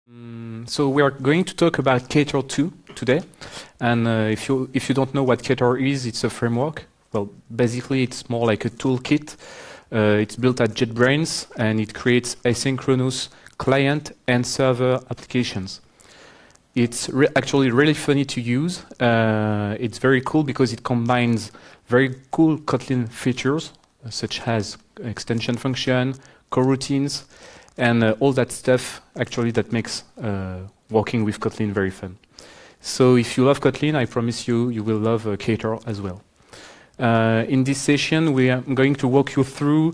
So we are going to talk about Ktor 2 today, and if you don't know what Ktor is, it's a framework. Well, basically it's more like a toolkit. It's built at JetBrains, and it creates asynchronous client and server applications. It's actually really funny to use. It's very cool because it combines very cool Kotlin features, such as extension function, coroutines, and all that stuff actually that makes working with Kotlin very fun. So if you love Kotlin, I promise you, you will love Ktor as well. In this session, we are going to walk you through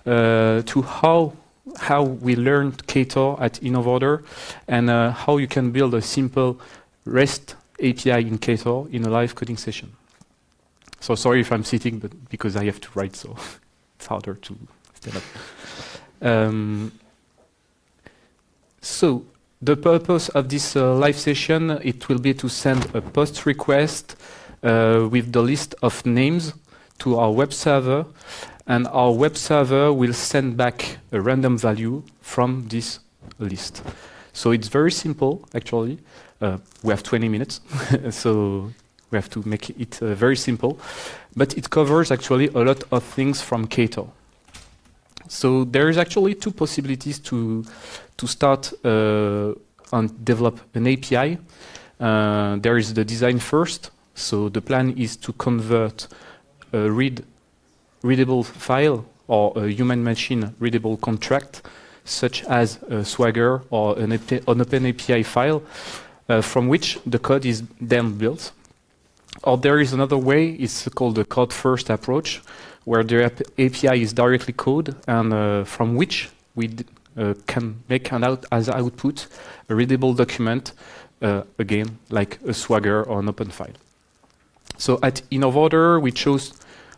to how we learned Ktor at Innovorder, and how you can build a simple REST API in Ktor in a live coding session. So sorry if I'm sitting, but because I have to write, so it's harder to stand up. So the purpose of this live session, it will be to send a post request with the list of names to our web server, and our web server will send back a random value from this list. So it's very simple, actually. We have 20 minutes, so we have to make it very simple. But it covers actually a lot of things from Ktor. So there is actually two possibilities to start and develop an API. There is the design first. So the plan is to convert a readable file or a human machine readable contract, such as a Swagger or an open API file, from which the code is then built. Or there is another way, it's called the code first approach, where the API is directly code, and from which we can make as output a readable document, again, like a Swagger or an open file. So at Innovorder, we chose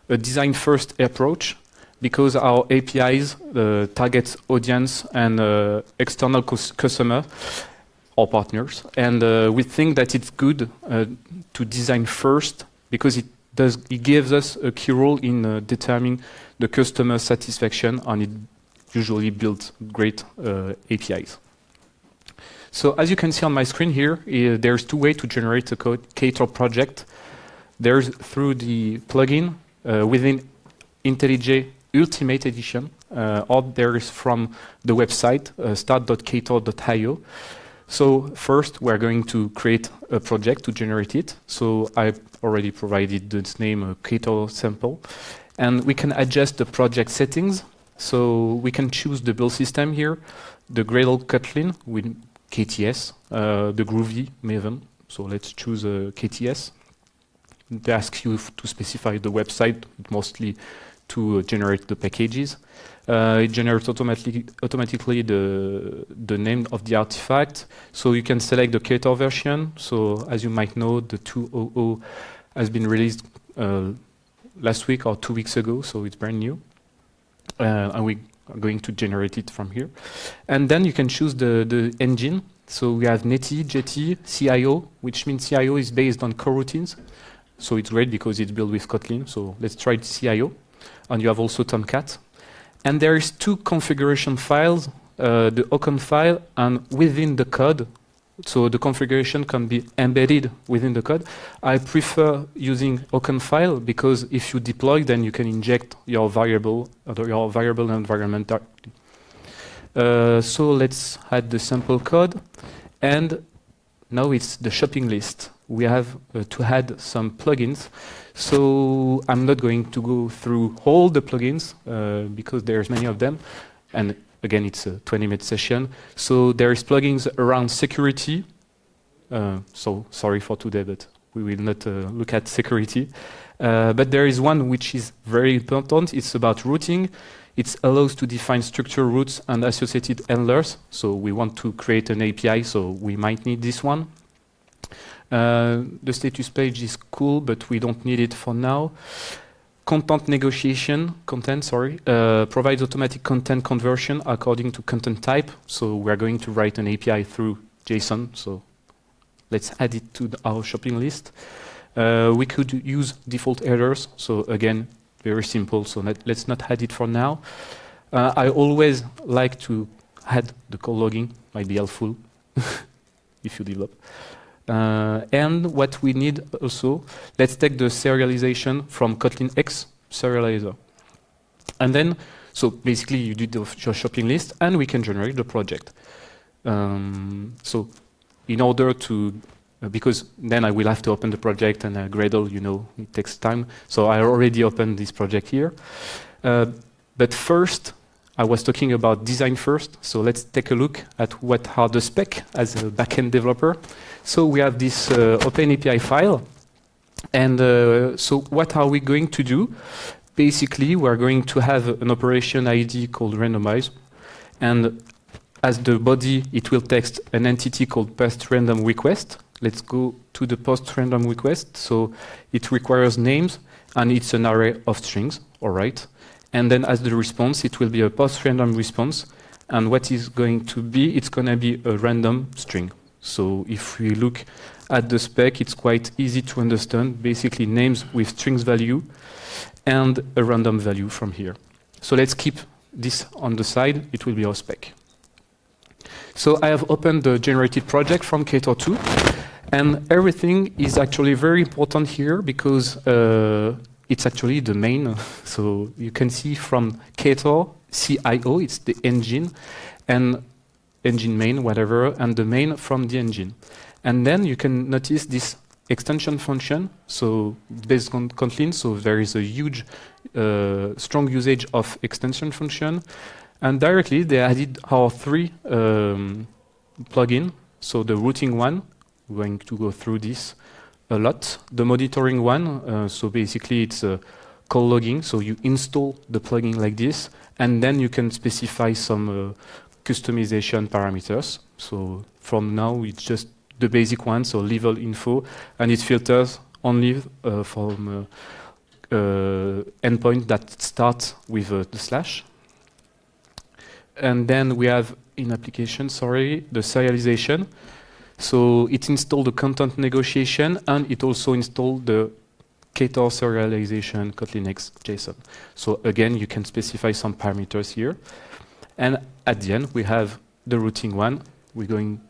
a design-first approach because our APIs target audience and external customer or partners, and we think that it's good to design first because it gives us a key role in determining the customer satisfaction, and it usually builds great APIs. So as you can see on my screen here, there's two ways to generate a Ktor project. There's through the plugin within IntelliJ Ultimate Edition, or there is from the website start.ktor.io. So first, we're going to create a project to generate it. So I already provided this name, Ktor sample, and we can adjust the project settings. So we can choose the build system here, the Gradle Kotlin with KTS, the Groovy Maven. So let's choose KTS. They ask you to specify the website, mostly to generate the packages. It generates automatically the name of the artifact. So you can select the Ktor version. So as you might know, the 2.0 has been released last week or 2 weeks ago, so it's brand new. And we are going to generate it from here. And then you can choose the engine. So we have Netty, Jetty, CIO, which means CIO is based on coroutines. So it's great because it's built with Kotlin. So let's try CIO. And you have also Tomcat. And there is two configuration files, the Ocon file and within the code. So the configuration can be embedded within the code. I prefer using Ocon file because if you deploy, then you can inject your variable environment directly. So let's add the sample code. And now it's the shopping list. We have to add some plugins. So I'm not going to go through all the plugins because there's many of them. And again, it's a 20-minute session. So there is plugins around security. So sorry for today, but we will not look at security. But there is one which is very important. It's about routing. It allows to define structure routes and associated handlers. So we want to create an API, so we might need this one. The status page is cool, but we don't need it for now. Content, provides automatic content conversion according to content type. So we're going to write an API through JSON. So let's add it to our shopping list. We could use default headers. So again, very simple. So let's not add it for now. I always like to add the call logging, might be helpful. if you develop. And what we need also, let's take the serialization from Kotlin X serializer. And then, so basically you do your shopping list and we can generate the project. So in order to, because then I will have to open the project and Gradle, you know, it takes time. So I already opened this project here. But first, I was talking about design first. So let's take a look at what are the spec as a backend developer. So we have this OpenAPI file. And so what are we going to do? Basically, we're going to have an operation ID called randomize. And as the body, it will text an entity called PostRandom Request. Let's go to the PostRandom Request. So it requires names, and it's an array of strings, all right? And then as the response, it will be a PostRandom response. And what is going to be, it's going to be a random string. So if we look at the spec, it's quite easy to understand. Basically, names with strings value and a random value from here. So let's keep this on the side. It will be our spec. So I have opened the generated project from Ktor 2. And everything is actually very important here because it's actually the main. So you can see from Ktor, CIO, it's the engine, and engine main, whatever, and the main from the engine. And then you can notice this extension function, so based on Kotlin, so there is a huge, strong usage of extension function. And directly they added our 3 plugin. So the routing one, we're going to go through this a lot. The monitoring one, so basically it's call logging. So you install the plugin like this, and then you can specify some customization parameters. So from now it's just the basic one, so level info, and it filters only from endpoint that starts with the slash. And then we have in application, the serialization. So it installed the content negotiation, and it also installed the Ktor serialization Kotlin X JSON. So again, you can specify some parameters here. And at the end, we have the routing one. We're going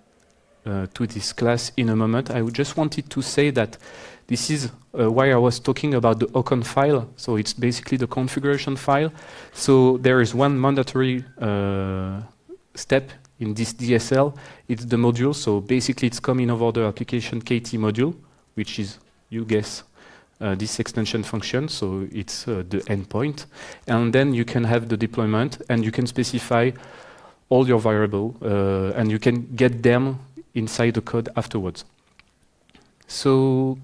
to this class in a moment. I just wanted to say that this is why I was talking about the ocon file. So it's basically the configuration file. So there is one mandatory step in this DSL. It's the module. So basically it's come Innovorder application KT module, which is, you guess, this extension function. So it's the endpoint. And then you can have the deployment, and you can specify all your variable, and you can get them inside the code afterwards. So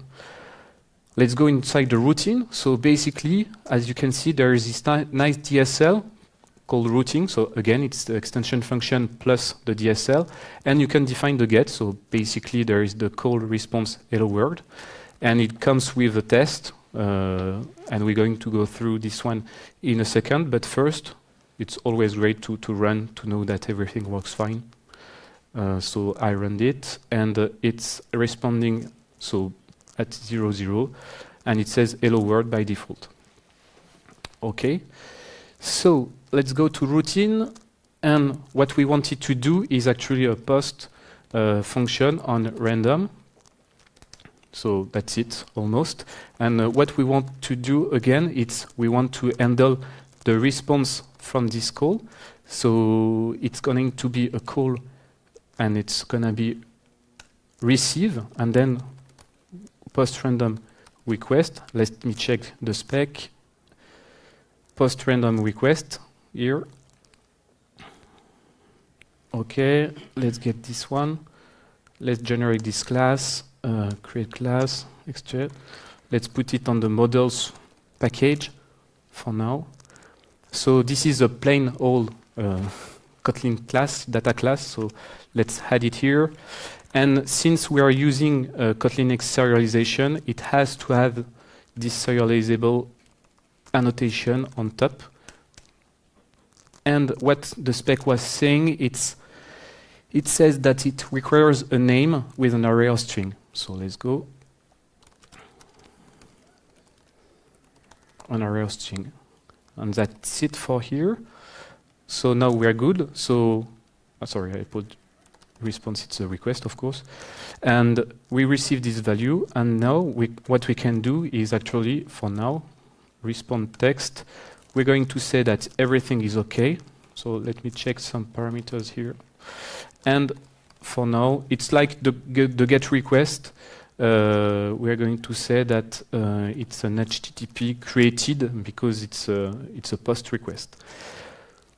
let's go inside the routine. So basically, as you can see, there is this nice DSL called routing. So again, it's the extension function plus the DSL. And you can define the get. So basically, there is the call response hello world. And it comes with a test. And we're going to go through this one in a second. But first, it's always great to run to know that everything works fine. So I run it, and it's responding so at 0, 0, and it says hello world by default. Okay, so let's go to routine, and what we wanted to do is actually a post function on random. So that's it, almost. And what we want to do again, we want to handle the response from this call. So it's going to be a call, and it's going to be receive, and then PostRandom Request. Let me check the spec. PostRandom Request here. Okay, let's get this one. Let's generate this class, create class, extract. Let's put it on the models package for now. So this is a plain old Kotlin class, data class, so let's add it here. And since we are using Kotlin X serialization, it has to have this serializable annotation on top. And what the spec was saying, it says that it requires a name with an array of string. So let's go. An array of string. And that's it for here. So now we are good. So, sorry, I put response, it's a request, of course. And we receive this value, and now what we can do is actually, for now, respond text. We're going to say that everything is okay. So let me check some parameters here. And for now, it's like the GET request. We're going to say that it's an HTTP created because it's a POST request.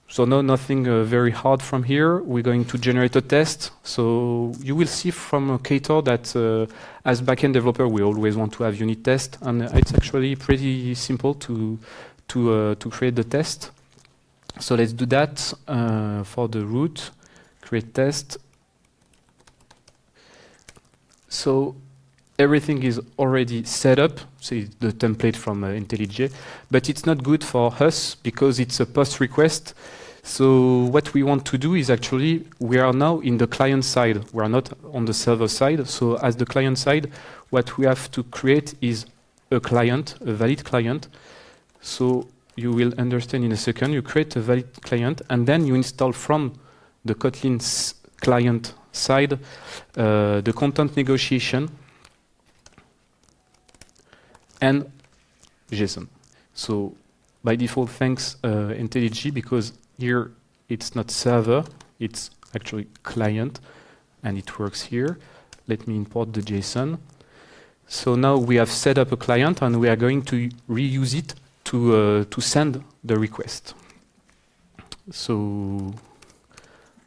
So no, nothing very hard from here. We're going to generate a test. So you will see from Ktor that as backend developer, we always want to have unit test, and it's actually pretty simple to create the test. So let's do that for the root. Create test. So everything is already set up. So it's the template from IntelliJ, but it's not good for us because it's a POST request. So what we want to do is actually, we are now in the client side. We are not on the server side. So as the client side, what we have to create is a client, a valid client. So you will understand in a second. You create a valid client, and then you install from the Kotlin client side the content negotiation and JSON. So by default, thanks IntelliJ, because here it's not server, it's actually client, and it works here. Let me import the JSON. So now we have set up a client, and we are going to reuse it to send the request. So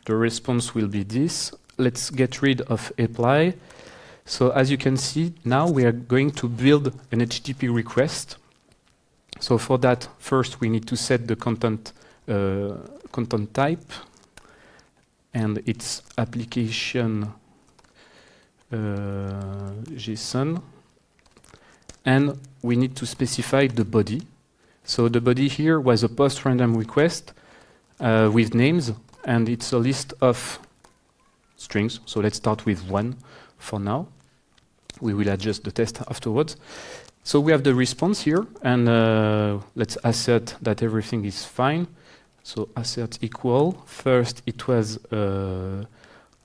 the response will be this. Let's get rid of apply. So as you can see, now we are going to build an HTTP request. So for that, first we need to set the content type, and its application JSON, and we need to specify the body. So the body here was a PostRandom request with names, and it's a list of strings. So let's start with 1 for now. We will adjust the test afterwards. So we have the response here, and let's assert that everything is fine. So assert equal. First, it was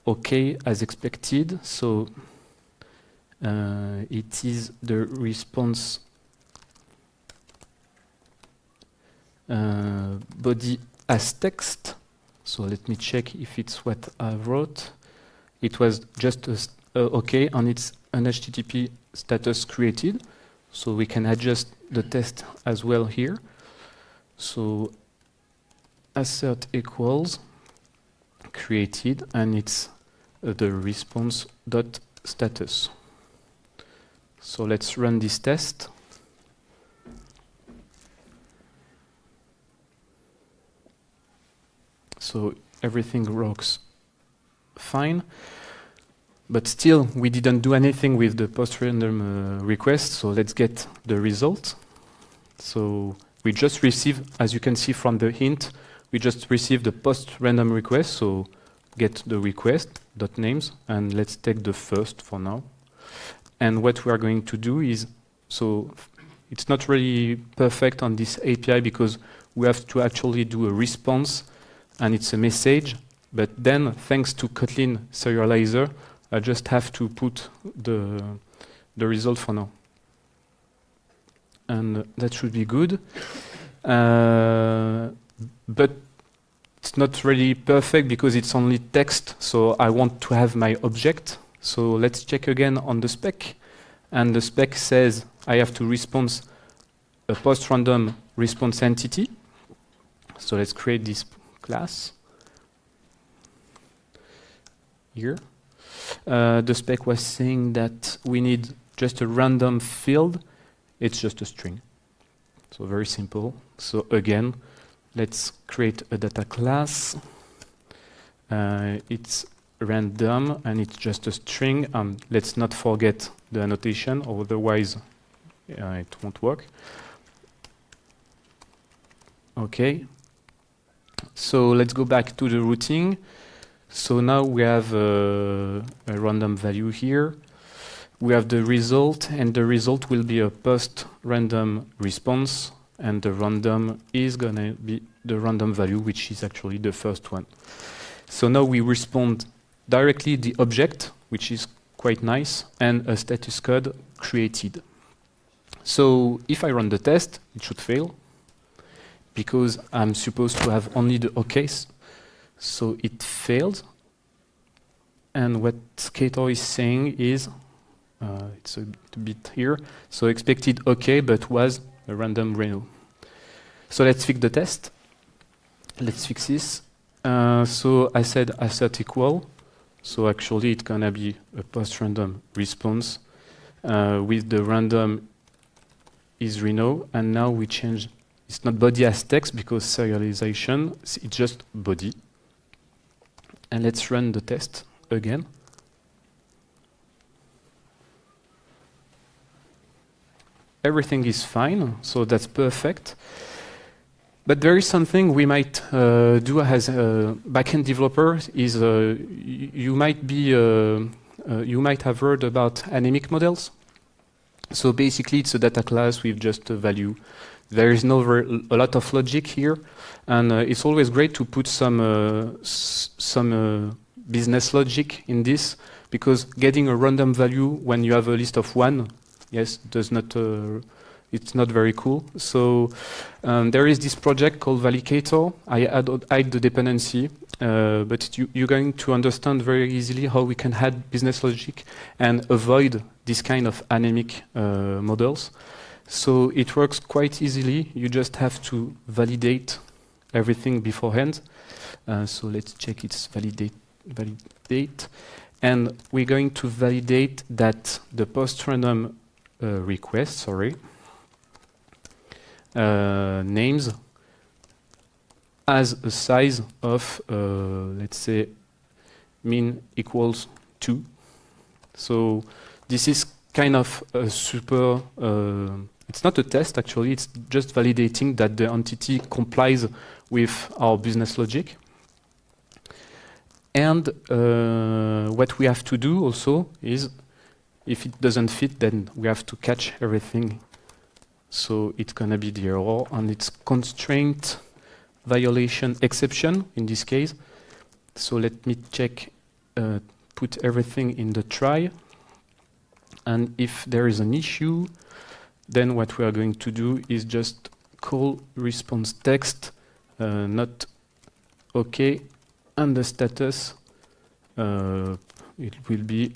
okay as expected. So it is the response body as text. So let me check if it's what I wrote. It was just okay, and it's an HTTP status created. So we can adjust the test as well here. So assert equals created, and it's the response dot status. So let's run this test. So everything works fine, but still we didn't do anything with the PostRandom request. So let's get the result. So we just received, as you can see from the hint, we just received the PostRandom request. So get the request dot names, and let's take the first for now. And what we are going to do is, so it's not really perfect on this API because we have to actually do a response, and it's a message. But then, thanks to Kotlin serializer, I just have to put the result for now. And that should be good. But it's not really perfect because it's only text. So I want to have my object. So let's check again on the spec. And the spec says I have to respond a PostRandom response entity. So let's create this class here. The spec was saying that we need just a random field. It's just a string. So very simple. So again, let's create a data class. It's random, and it's just a string. Let's not forget the annotation, or otherwise it won't work. Okay. So let's go back to the routing. So now we have a random value here. We have the result, and the result will be a PostRandom response, and the random is gonna be the random value, which is actually the first one. So now we respond directly the object, which is quite nice, and a status code created. So if I run the test, it should fail, because I'm supposed to have only the OKs. So it failed. And what Ktor is saying is, it's a bit here, so expected OK, but was a random Renaud. So let's fix the test. Let's fix this. So I said assert equal. So actually it's gonna be a post-random response with the random is Renaud, and now we change, it's not body as text because serialization, it's just body. And let's run the test again. Everything is fine, so that's perfect. But there is something we might do as a backend developer. Is you might have heard about anemic models. So basically, it's a data class with just a value. There is a lot of logic here, and it's always great to put some business logic in this, because getting a random value when you have a list of 1, yes, does not. It's not very cool. So there is this project called Validator. I add the dependency, but you're going to understand very easily how we can add business logic and avoid this kind of anemic models. So it works quite easily. You just have to validate everything beforehand. So let's check its validate. And we're going to validate that the PostRandom request, names as a size of, let's say, min equals 2. So this is kind of a super, it's not a test actually, it's just validating that the entity complies with our business logic. And what we have to do also is, if it doesn't fit, then we have to catch everything. So it's going to be the error, and it's constraint violation exception in this case. So let me check, put everything in the try. And if there is an issue, then what we are going to do is just call response text, not OK, and the status, it will be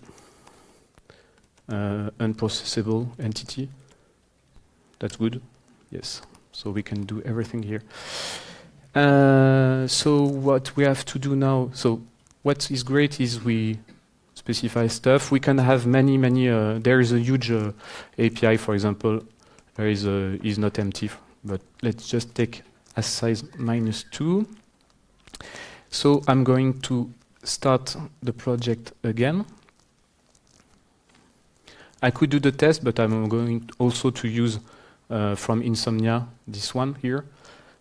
unprocessable entity. That's good. Yes. So we can do everything here. So what we have to do now, so what is great is we specify stuff. We can have many, there is a huge API, for example, there is not empty, but let's just take as size -2. So I'm going to start the project again. I could do the test, but I'm going also to use from Insomnia, this one here.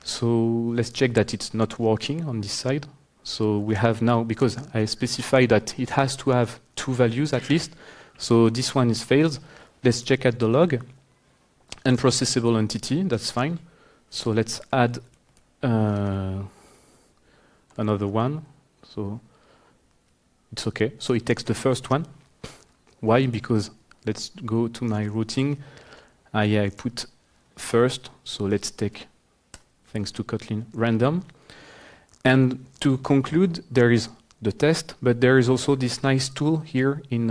So let's check that it's not working on this side. So we have now, because I specified that it has to have 2 values at least. So this one is failed. Let's check at the log. Unprocessable entity, that's fine. So let's add another one. So it's okay. So it takes the first one. Why? Because let's go to my routing. I put first, so let's take, thanks to Kotlin, random. And to conclude, there is the test, but there is also this nice tool here in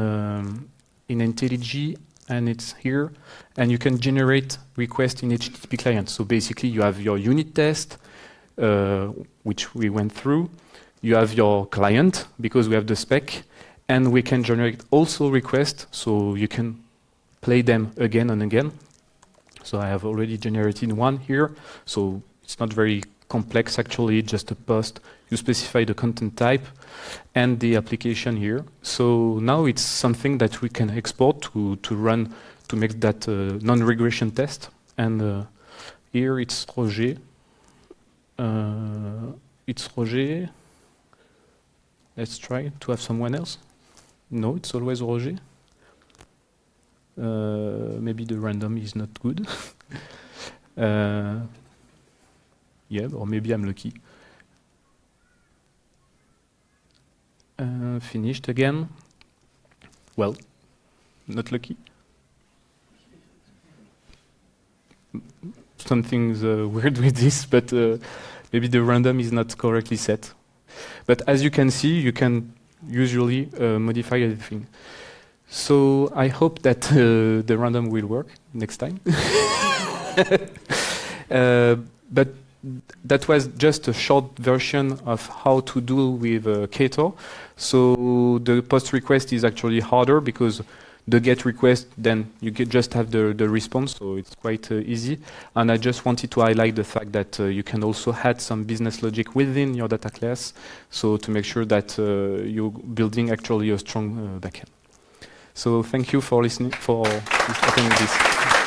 IntelliJ, and it's here, and you can generate requests in HTTP client. So basically, you have your unit test, which we went through. You have your client, because we have the spec, and we can generate also requests, so you can play them again and again. So I have already generated one here, so it's not very complex actually, just a post. You specify the content type and the application here. So now it's something that we can export to run, to make that non-regression test. And here it's Roger. It's Roger. Let's try to have someone else. No, it's always Roger. Maybe the random is not good. Yeah, or maybe I'm lucky. Finished again. Well, not lucky. Something's weird with this, but maybe the random is not correctly set. But as you can see, you can usually modify everything. So I hope that the random will work next time. But that was just a short version of how to do with Ktor. So the post request is actually harder because the get request, then you just have the response, so it's quite easy. And I just wanted to highlight the fact that you can also add some business logic within your data class, so to make sure that you're building actually a strong backend. So thank you for listening, for attending this.